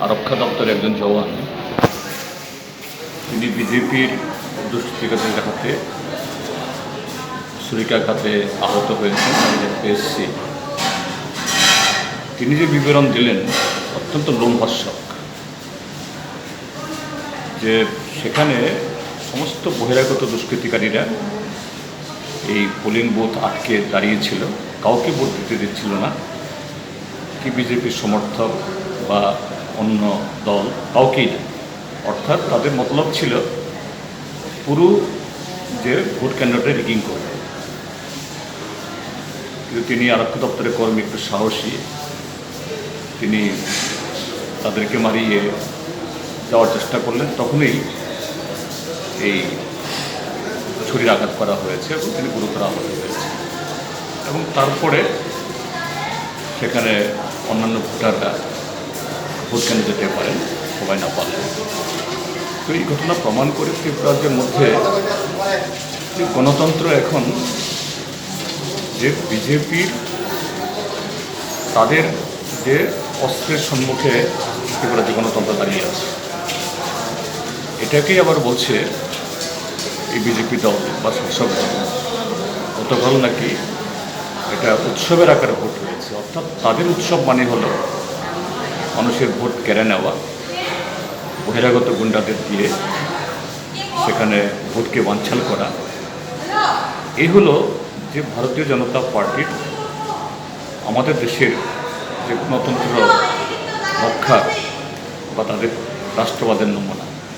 আরক্ষা দপ্তরের একজন জওয়ান, তিনি বিজেপির দুষ্কৃতিকারীদের হাতে ছুরিকাঘাতে আহত হয়েছেন। আমি পেয়েছি, তিনি যে বিবরণ দিলেন অত্যন্ত লোমহর্ষক, যে সেখানে সমস্ত বহিরাগত দুষ্কৃতিকারীরা এই পোলিং বুথ আটকে দাঁড়িয়েছিল, কাউকে ভোট দিতে দিচ্ছিল না, কি বিজেপির সমর্থক বা অন্য দল কাউকেই না। অর্থাৎ তাদের মতলব ছিল পুরো যে ভোট কেন্দ্রটা রিগিং করবে। কিন্তু তিনি আরক্ষা দপ্তরের কর্মী একটু সাহসী, তিনি তাদেরকে মারিয়ে যাওয়ার চেষ্টা করলেন। তখনই এই ছুরির আঘাত করা হয়েছে এবং তিনি গুরুতর আহত হয়েছে। এবং তারপরে সেখানে অন্যান্য ভোটাররা ভোট কেন্দ্রে যেতে পারেন, সবাই না পারলেন। তো এই ঘটনা প্রমাণ করে ত্রিপুরাজ্যের মধ্যে যে গণতন্ত্র এখন যে বিজেপির তাদের যে অস্ত্রের সম্মুখে ত্রিপুরা যে গণতন্ত্র দাঁড়িয়ে আছে, এটাকেই আবার বলছে এই বিজেপি দল বা শাসক দল। গতকাল নাকি এটা উৎসবের আকারে ভোট হয়েছে। অর্থাৎ তাদের উৎসব মানে হলো মানুষের ভোট কেড়ে নেওয়া, বহিরাগত গুন্ডাদের দিয়ে সেখানে ভোটকে বানচাল করা। এই হলো যে ভারতীয় জনতা পার্টির আমাদের দেশের যে গণতন্ত্র রক্ষা বা তাদের রাষ্ট্রবাদের নমুনা।